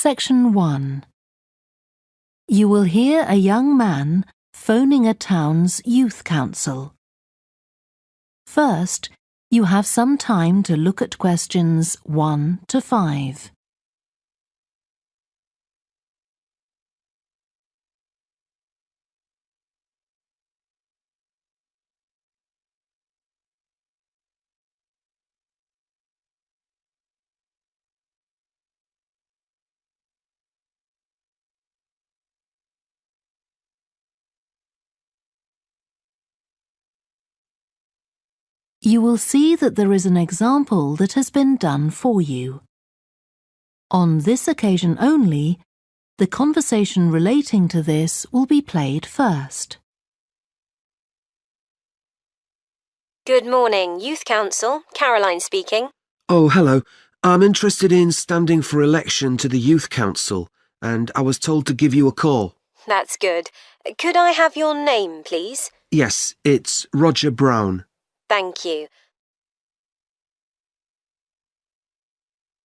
Section 1. You will hear a young man phoning a town's youth council. First, you have some time to look at questions 1 to 5. You will see that there is an example that has been done for you. On this occasion only, the conversation relating to this will be played first. Good morning, Youth Council. Caroline speaking. Oh, hello. I'm interested in standing for election to the Youth Council, and I was told to give you a call. That's good. Could I have your name, please? Yes, it's Roger Brown. Thank you.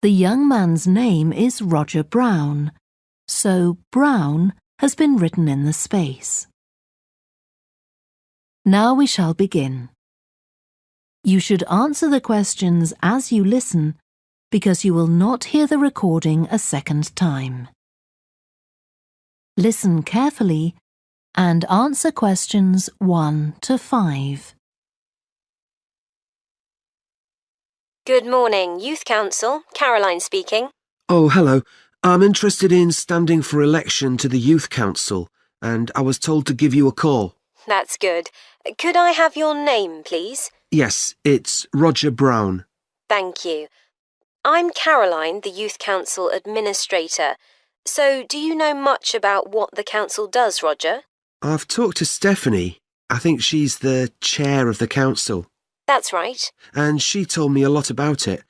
The young man's name is Roger Brown, so Brown has been written in the space. Now we shall begin. You should answer the questions as you listen, because you will not hear the recording a second time. Listen carefully and answer questions 1 to 5. Good morning, Youth Council. Caroline speaking. Oh, hello. I'm interested in standing for election to the Youth Council, and I was told to give you a call. That's good. Could I have your name, please? Yes, it's Roger Brown. Thank you. I'm Caroline, the Youth Council Administrator. So, do you know much about what the council does, Roger? I've talked to Stephanie. I think she's the chair of the council. That's right. And she told me a lot about it.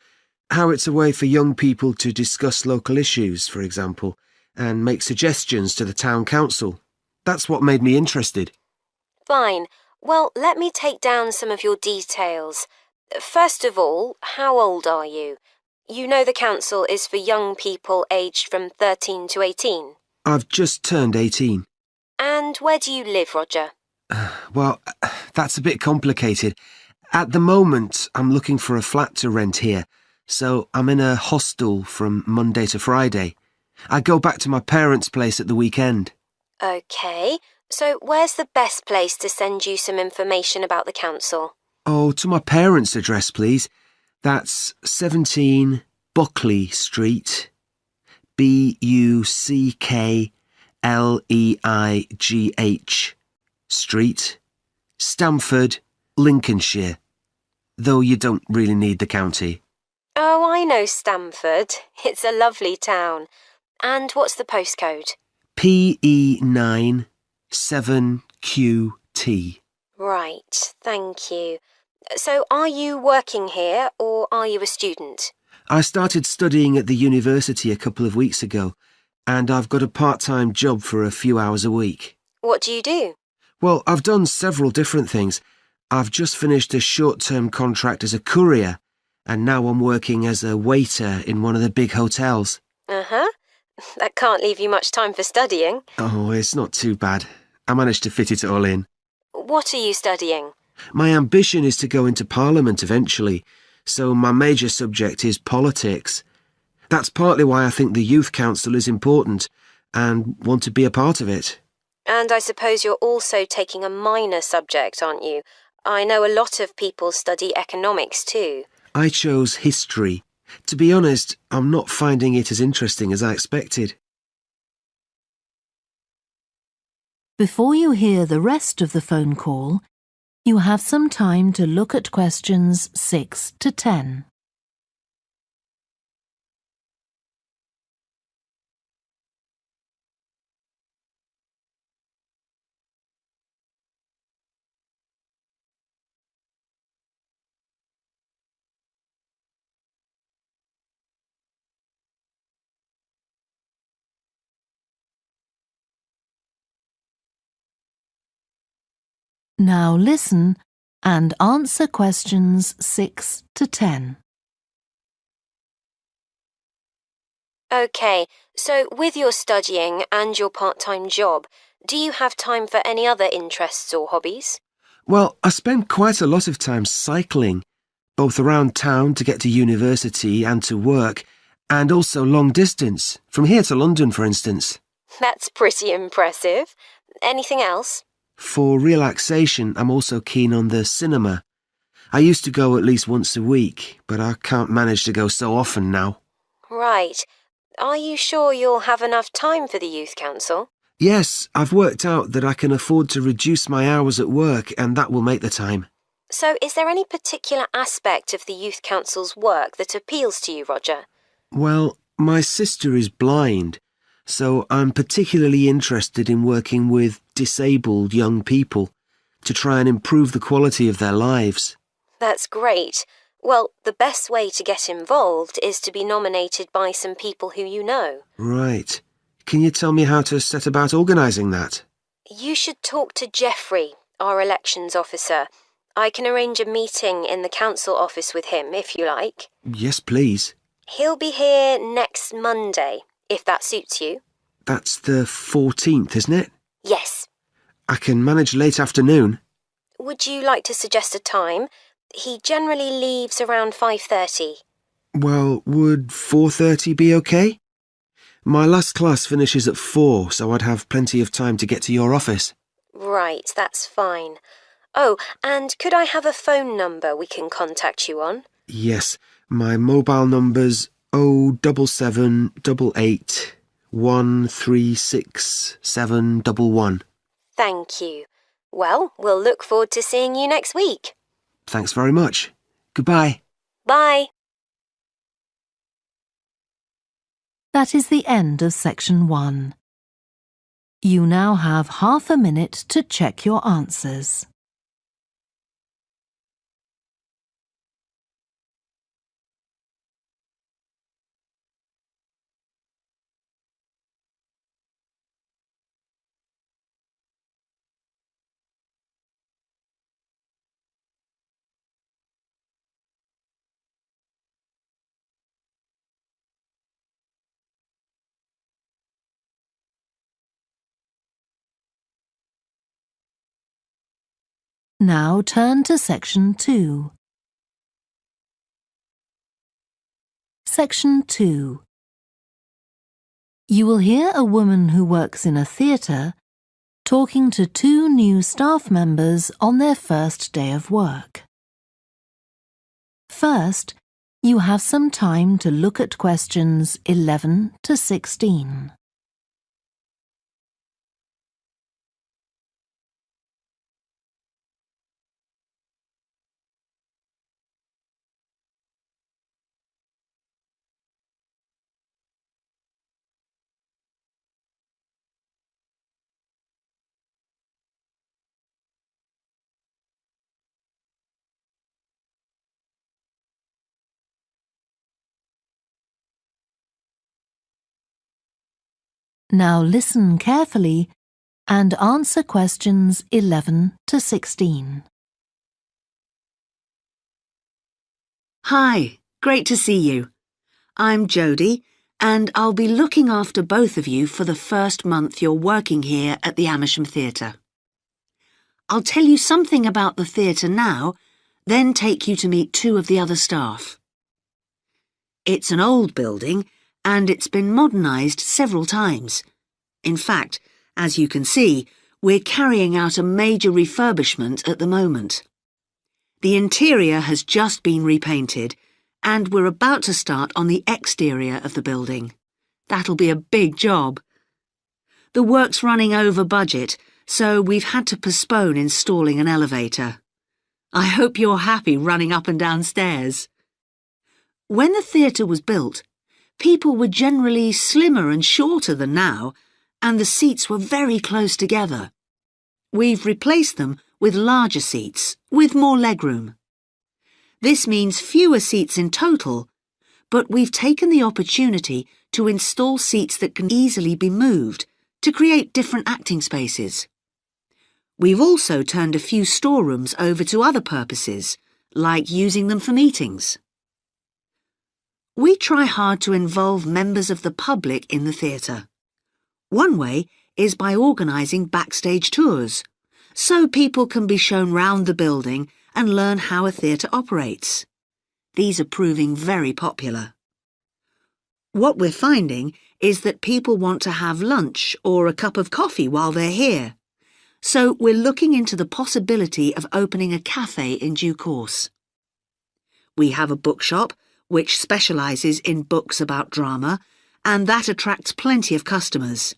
How it's a way for young people to discuss local issues, for example, and make suggestions to the town council. That's what made me interested. Fine. Well, let me take down some of your details. First of all, how old are you? You know the council is for young people aged from 13 to 18. I've just turned 18. And where do you live, Roger? Well, that's a bit complicated. At the moment, I'm looking for a flat to rent here, so I'm in a hostel from Monday to Friday. I go back to my parents' place at the weekend. OK, so where's the best place to send you some information about the council? Oh, to my parents' address, please. That's 17 Buckley Street, Buckleigh Street, Stamford, Lincolnshire. Though you don't really need the county. Oh, I know Stamford. It's a lovely town. And what's the postcode? PE9 7QT. Right, thank you. So are you working here or are you a student? I started studying at the university a couple of weeks ago, and I've got a part-time job for a few hours a week. What do you do? Well, I've done several different things. I've just finished a short-term contract as a courier, and now I'm working as a waiter in one of the big hotels. Uh-huh. That can't leave you much time for studying. Oh, it's not too bad. I managed to fit it all in. What are you studying? My ambition is to go into Parliament eventually, so my major subject is politics. That's partly why I think the Youth Council is important and want to be a part of it. And I suppose you're also taking a minor subject, aren't you? I know a lot of people study economics too. I chose history. To be honest, I'm not finding it as interesting as I expected. Before you hear the rest of the phone call, you have some time to look at questions 6 to 10. Now listen and answer questions 6 to 10. OK, so with your studying and your part-time job, do you have time for any other interests or hobbies? Well, I spend quite a lot of time cycling, both around town to get to university and to work, and also long distance, from here to London, for instance. That's pretty impressive. Anything else? For relaxation, I'm also keen on the cinema. I used to go at least once a week, but I can't manage to go so often now. Right. Are you sure you'll have enough time for the Youth Council? Yes, I've worked out that I can afford to reduce my hours at work, and that will make the time. So is there any particular aspect of the Youth Council's work that appeals to you, Roger? Well, my sister is blind, so I'm particularly interested in working with disabled young people to try and improve the quality of their lives. That's great. Well, the best way to get involved is to be nominated by some people who you know. Right. Can you tell me how to set about organising that? You should talk to Jeffrey, our elections officer. I can arrange a meeting in the council office with him, if you like. Yes, please. He'll be here next Monday, if that suits you. That's the 14th, isn't it? Yes. I can manage late afternoon. Would you like to suggest a time? He generally leaves around 5:30. Well, would 4:30 be okay? My last class finishes at 4, so I'd have plenty of time to get to your office. Right, that's fine. Oh, and could I have a phone number we can contact you on? Yes, my mobile number's 07788 136711. Thank you. Well, we'll look forward to seeing you next week. Thanks very much. Goodbye. Bye. That is the end of section 1. You now have half a minute to check your answers. Now turn to section 2. Section 2. You will hear a woman who works in a theatre talking to 2 new staff members on their first day of work. First, you have some time to look at questions 11 to 16. Now listen carefully and answer questions 11 to 16. Hi, great to see you. I'm Jodie, and I'll be looking after both of you for the first month you're working here at the Amersham Theatre. I'll tell you something about the theatre now, then take you to meet 2 of the other staff. It's an old building, and it's been modernised several times. In fact, as you can see, we're carrying out a major refurbishment at the moment. The interior has just been repainted, and we're about to start on the exterior of the building. That'll be a big job. The work's running over budget, so we've had to postpone installing an elevator. I hope you're happy running up and down stairs. When the theatre was built, people were generally slimmer and shorter than now, and the seats were very close together. We've replaced them with larger seats, with more legroom. This means fewer seats in total, but we've taken the opportunity to install seats that can easily be moved to create different acting spaces. We've also turned a few storerooms over to other purposes, like using them for meetings. We try hard to involve members of the public in the theatre. One way is by organising backstage tours, so people can be shown round the building and learn how a theatre operates. These are proving very popular. What we're finding is that people want to have lunch or a cup of coffee while they're here. So we're looking into the possibility of opening a cafe in due course. We have a bookshop which specialises in books about drama, and that attracts plenty of customers.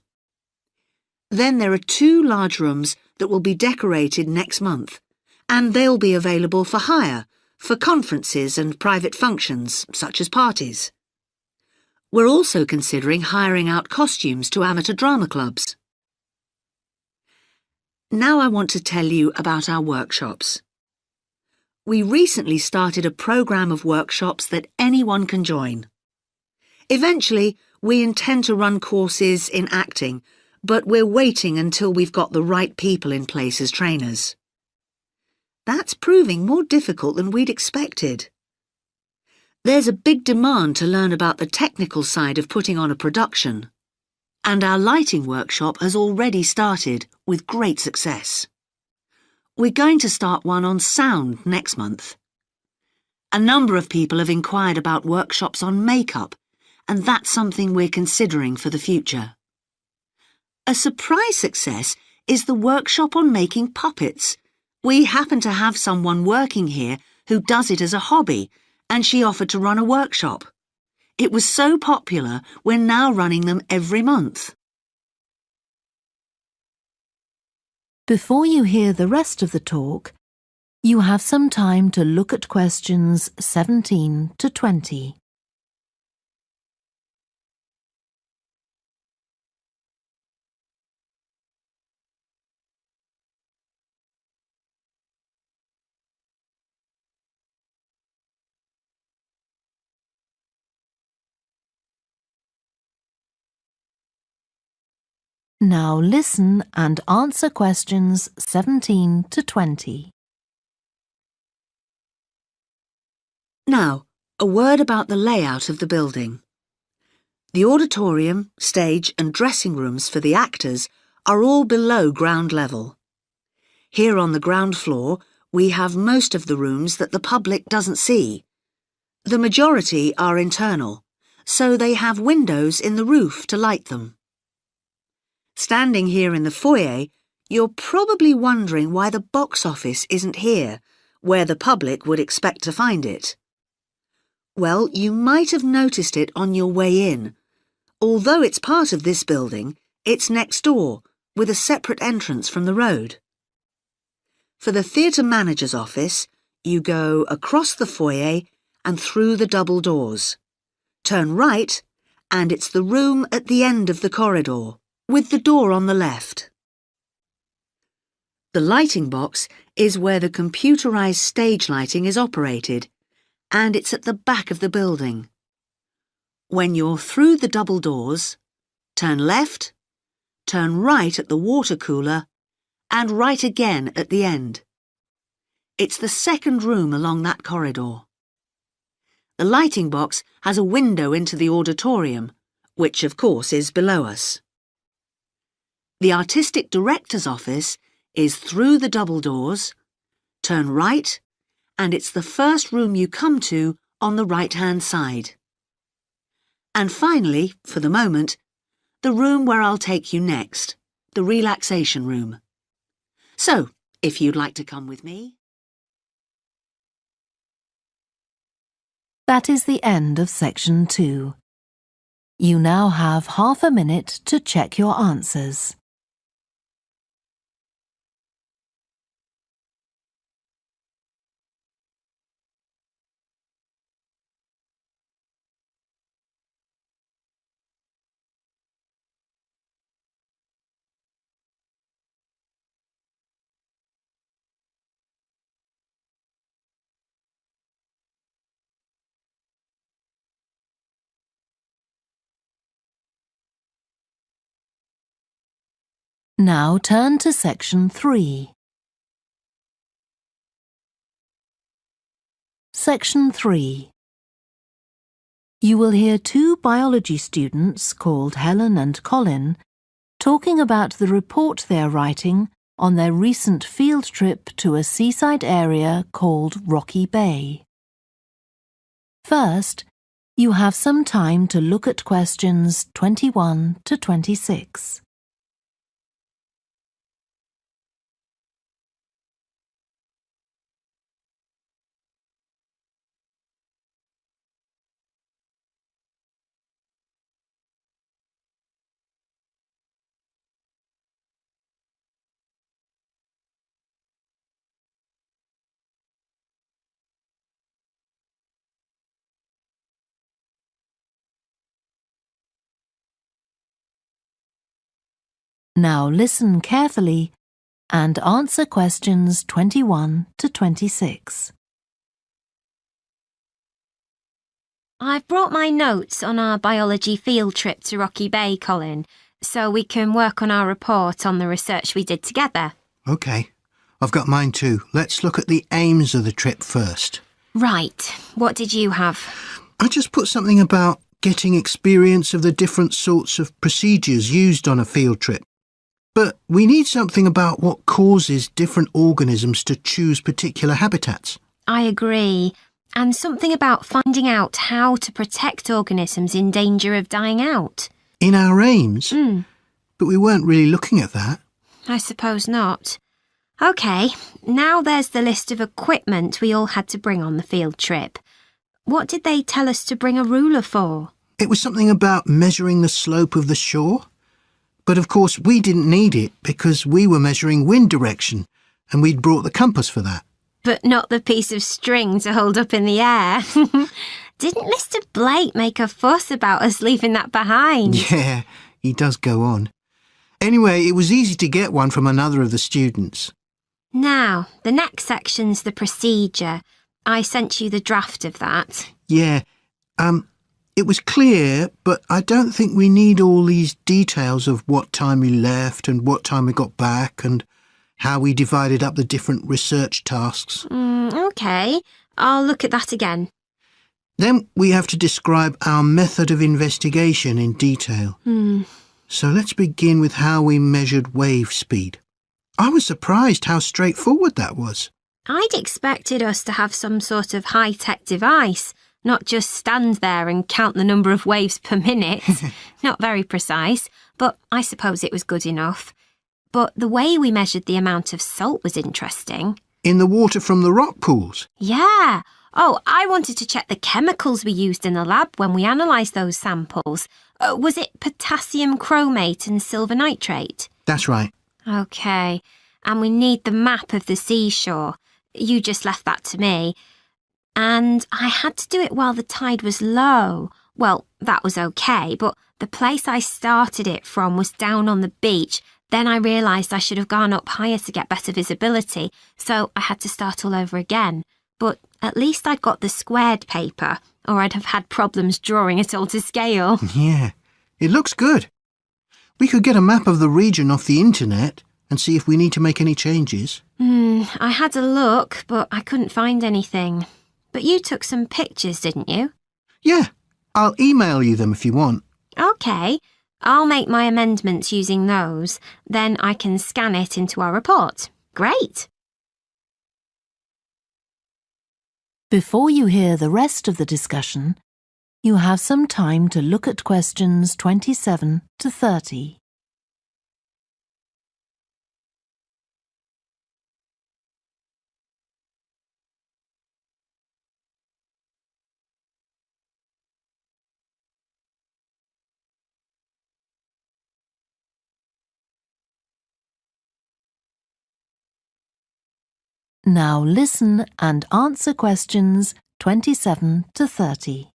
Then there are 2 large rooms that will be decorated next month, and they'll be available for hire, for conferences and private functions, such as parties. We're also considering hiring out costumes to amateur drama clubs. Now I want to tell you about our workshops. We recently started a programme of workshops that anyone can join. Eventually, we intend to run courses in acting, but we're waiting until we've got the right people in place as trainers. That's proving more difficult than we'd expected. There's a big demand to learn about the technical side of putting on a production, and our lighting workshop has already started with great success. We're going to start one on sound next month. A number of people have inquired about workshops on makeup, and that's something we're considering for the future. A surprise success is the workshop on making puppets. We happen to have someone working here who does it as a hobby, and she offered to run a workshop. It was so popular, we're now running them every month. Before you hear the rest of the talk, you have some time to look at questions 17 to 20. Now listen and answer questions 17 to 20. Now, a word about the layout of the building. The auditorium, stage and dressing rooms for the actors are all below ground level. Here on the ground floor, we have most of the rooms that the public doesn't see. The majority are internal, so they have windows in the roof to light them. Standing here in the foyer, you're probably wondering why the box office isn't here, where the public would expect to find it. Well, you might have noticed it on your way in. Although it's part of this building, it's next door, with a separate entrance from the road. For the theatre manager's office, you go across the foyer and through the double doors. Turn right, and it's the room at the end of the corridor, with the door on the left. The lighting box is where the computerised stage lighting is operated, and it's at the back of the building. When you're through the double doors, turn left, turn right at the water cooler, and right again at the end. It's the second room along that corridor. The lighting box has a window into the auditorium, which of course is below us. The artistic director's office is through the double doors, turn right, and it's the first room you come to on the right-hand side. And finally, for the moment, the room where I'll take you next, the relaxation room. So, if you'd like to come with me. That is the end of section 2. You now have half a minute to check your answers. Now turn to section 3. Section 3. You will hear two biology students called Helen and Colin talking about the report they are writing on their recent field trip to a seaside area called Rocky Bay. First, you have some time to look at questions 21 to 26. Now listen carefully and answer questions 21 to 26. I've brought my notes on our biology field trip to Rocky Bay, Colin, so we can work on our report on the research we did together. OK. I've got mine too. Let's look at the aims of the trip first. Right. What did you have? I just put something about getting experience of the different sorts of procedures used on a field trip. But we need something about what causes different organisms to choose particular habitats. I agree. And something about finding out how to protect organisms in danger of dying out. In our aims? But we weren't really looking at that. I suppose not. OK, now there's the list of equipment we all had to bring on the field trip. What did they tell us to bring a ruler for? It was something about measuring the slope of the shore. But of course we didn't need it because we were measuring wind direction and we'd brought the compass for that. But not the piece of string to hold up in the air. Didn't Mr. Blake make a fuss about us leaving that behind? Yeah, he does go on. Anyway, it was easy to get one from another of the students. Now, the next section's the procedure. I sent you the draft of that. Yeah, it was clear, but I don't think we need all these details of what time we left and what time we got back and how we divided up the different research tasks. OK, I'll look at that again. Then we have to describe our method of investigation in detail. So let's begin with how we measured wave speed. I was surprised how straightforward that was. I'd expected us to have some sort of high-tech device, not just stand there and count the number of waves per minute. Not very precise, but I suppose it was good enough. But the way we measured the amount of salt was interesting. In the water from the rock pools? Yeah. Oh, I wanted to check the chemicals we used in the lab when we analysed those samples. Was it potassium chromate and silver nitrate? That's right. OK. And we need the map of the seashore. You just left that to me. And I had to do it while the tide was low. Well, that was OK, but the place I started it from was down on the beach. Then I realised I should have gone up higher to get better visibility, so I had to start all over again. But at least I'd got the squared paper, or I'd have had problems drawing it all to scale. Yeah, it looks good. We could get a map of the region off the internet and see if we need to make any changes. I had a look, but I couldn't find anything. But you took some pictures, didn't you? Yeah, I'll email you them if you want. OK. I'll make my amendments using those. Then I can scan it into our report. Great. Before you hear the rest of the discussion, you have some time to look at questions 27 to 30. Now listen and answer questions 27 to 30.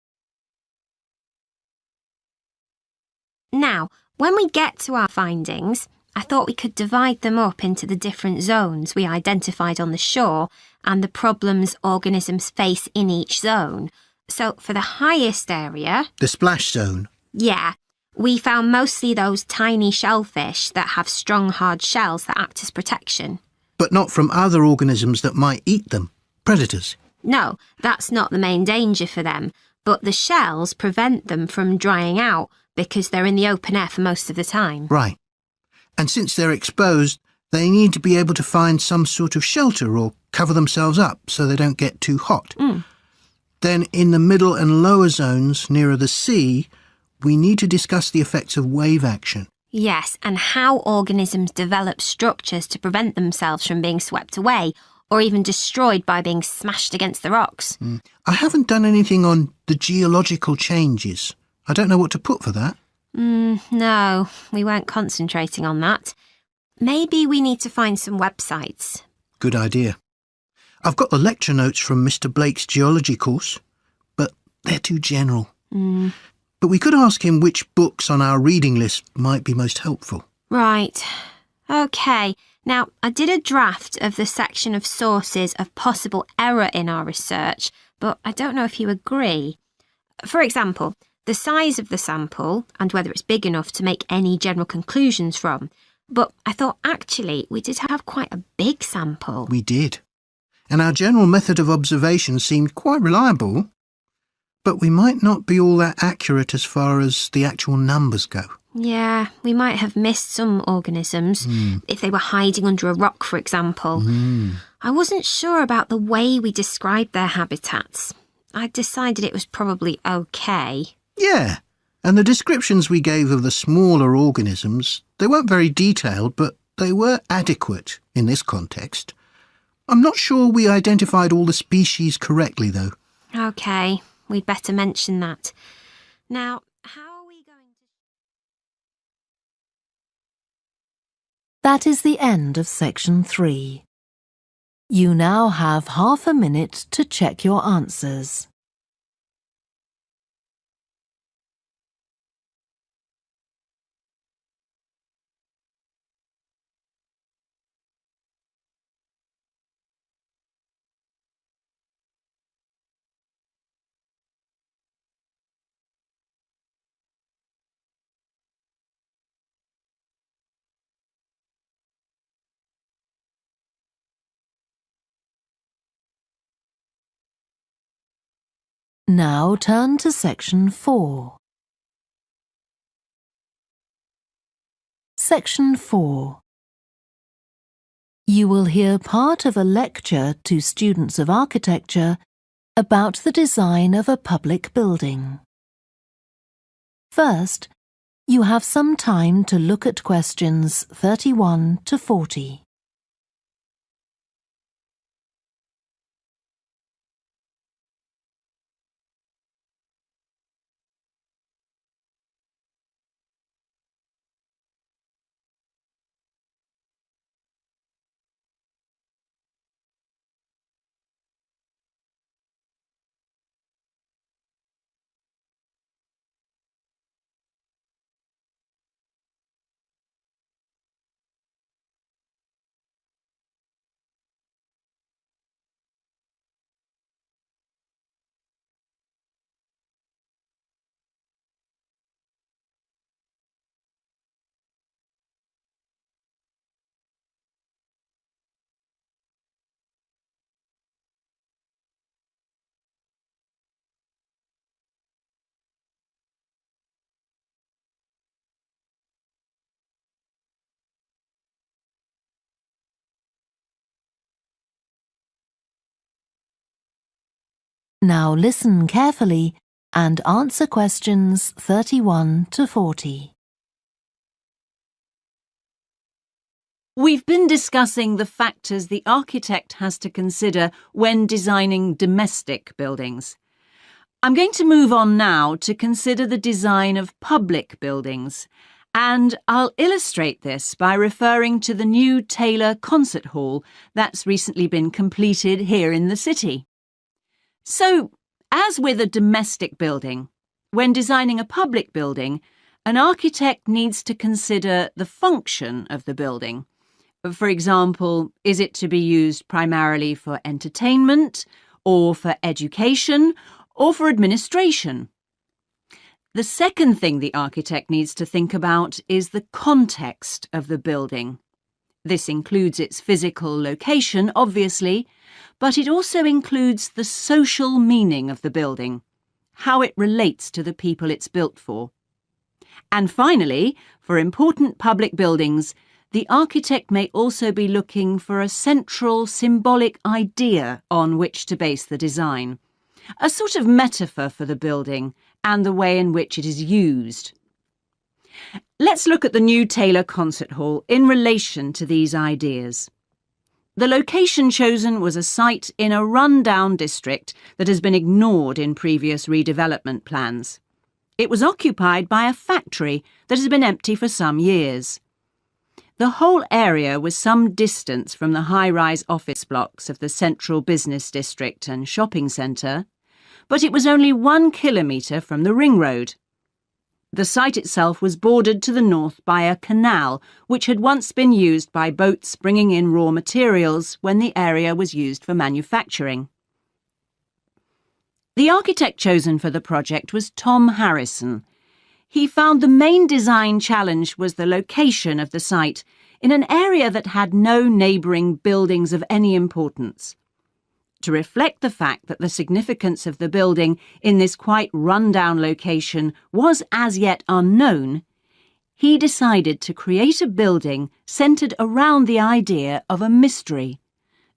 Now, when we get to our findings, I thought we could divide them up into the different zones we identified on the shore and the problems organisms face in each zone. So for the highest area... The splash zone? Yeah. We found mostly those tiny shellfish that have strong hard shells that act as protection. But not from other organisms that might eat them, predators. No, that's not the main danger for them. but the shells prevent them from drying out because they're in the open air for most of the time. Right. And since they're exposed, they need to be able to find some sort of shelter or cover themselves up so they don't get too hot. Then in the middle and lower zones, nearer the sea, we need to discuss the effects of wave action. Yes, and how organisms develop structures to prevent themselves from being swept away or even destroyed by being smashed against the rocks. I haven't done anything on the geological changes. I don't know what to put for that. No, we weren't concentrating on that. Maybe we need to find some websites. Good idea. I've got the lecture notes from Mr. Blake's geology course, but they're too general. But we could ask him which books on our reading list might be most helpful. Right. OK. Now, I did a draft of the section of sources of possible error in our research, but I don't know if you agree. For example, the size of the sample and whether it's big enough to make any general conclusions from. But I thought actually we did have quite a big sample. We did. And our general method of observation seemed quite reliable. But we might not be all that accurate as far as the actual numbers go. Yeah, we might have missed some organisms, if they were hiding under a rock, for example. I wasn't sure about the way we described their habitats. I decided it was probably OK. Yeah, and the descriptions we gave of the smaller organisms, they weren't very detailed, but they were adequate in this context. I'm not sure we identified all the species correctly, though. OK, we'd better mention that. Now, how are we going to... That is the end of section 3. You now have half a minute to check your answers. Now turn to section 4. Section 4. You will hear part of a lecture to students of architecture about the design of a public building. First, you have some time to look at questions 31 to 40. Now listen carefully and answer questions 31 to 40. We've been discussing the factors the architect has to consider when designing domestic buildings. I'm going to move on now to consider the design of public buildings, and I'll illustrate this by referring to the new Taylor Concert Hall that's recently been completed here in the city. So, as with a domestic building, when designing a public building, an architect needs to consider the function of the building. For example, is it to be used primarily for entertainment, or for education, or for administration? The second thing the architect needs to think about is the context of the building. This includes its physical location, obviously, but it also includes the social meaning of the building. how it relates to the people it's built for. And finally, for important public buildings, the architect may also be looking for a central symbolic idea on which to base the design, a sort of metaphor for the building and the way in which it is used. Let's look at the new Taylor Concert Hall in relation to these ideas. The location chosen was a site in a run-down district that has been ignored in previous redevelopment plans. It was occupied by a factory that has been empty for some years. The whole area was some distance from the high-rise office blocks of the central business district and shopping centre, but it was only 1 kilometre from the ring road. The site itself was bordered to the north by a canal which had once been used by boats bringing in raw materials when the area was used for manufacturing. The architect chosen for the project was Tom Harrison. He found the main design challenge was the location of the site in an area that had no neighbouring buildings of any importance. To reflect the fact that the significance of the building in this quite run-down location was as yet unknown, he decided to create a building centred around the idea of a mystery,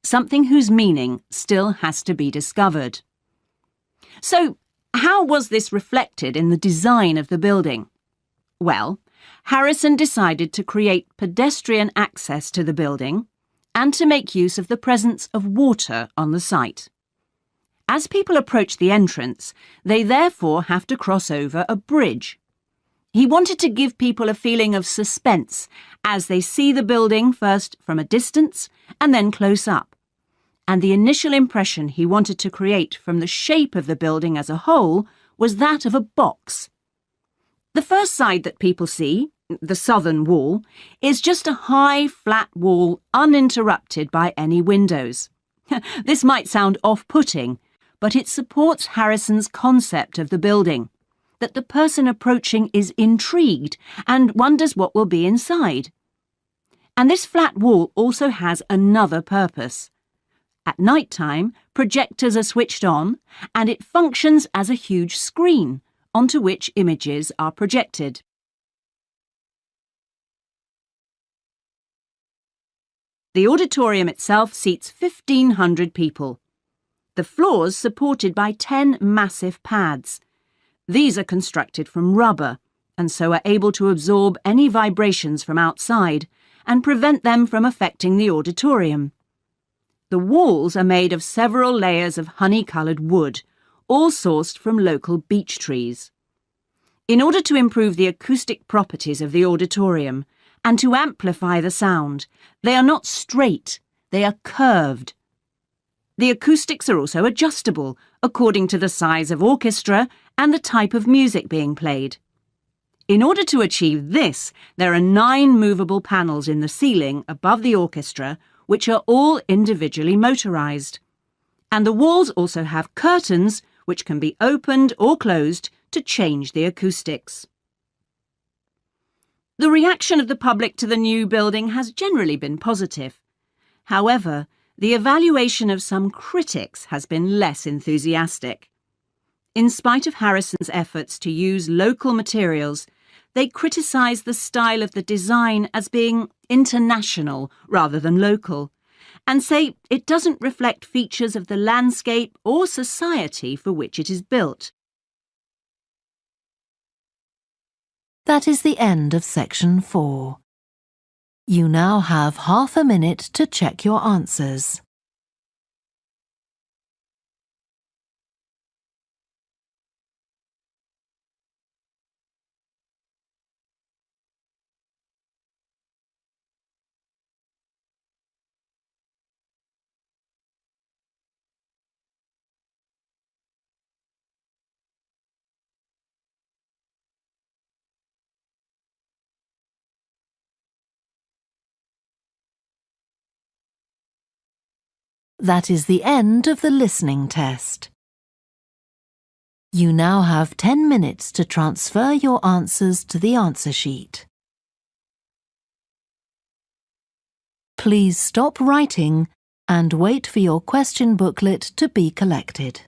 something whose meaning still has to be discovered. So, how was this reflected in the design of the building? Well, Harrison decided to create pedestrian access to the building and to make use of the presence of water on the site. As people approach the entrance, they therefore have to cross over a bridge. He wanted to give people a feeling of suspense as they see the building first from a distance and then close up. And the initial impression he wanted to create from the shape of the building as a whole was that of a box. The first side that people see, the southern wall, is just a high, flat wall uninterrupted by any windows. This might sound off-putting, but it supports Harrison's concept of the building, that the person approaching is intrigued and wonders what will be inside. And this flat wall also has another purpose. At night time, projectors are switched on, and it functions as a huge screen onto which images are projected. The auditorium itself seats 1,500 people. The floors supported by 10 massive pads. These are constructed from rubber and so are able to absorb any vibrations from outside and prevent them from affecting the auditorium. The walls are made of several layers of honey-coloured wood, all sourced from local beech trees. In order to improve the acoustic properties of the auditorium and to amplify the sound, they are not straight, they are curved. The acoustics are also adjustable according to the size of orchestra and the type of music being played. In order to achieve this, there are 9 movable panels in the ceiling above the orchestra, which are all individually motorised. And the walls also have curtains, which can be opened or closed to change the acoustics. The reaction of the public to the new building has generally been positive. However, the evaluation of some critics has been less enthusiastic. In spite of Harrison's efforts to use local materials, they criticise the style of the design as being international rather than local, and say it doesn't reflect features of the landscape or society for which it is built. That is the end of section 4. You now have half a minute to check your answers. That is the end of the listening test. You now have 10 minutes to transfer your answers to the answer sheet. Please stop writing and wait for your question booklet to be collected.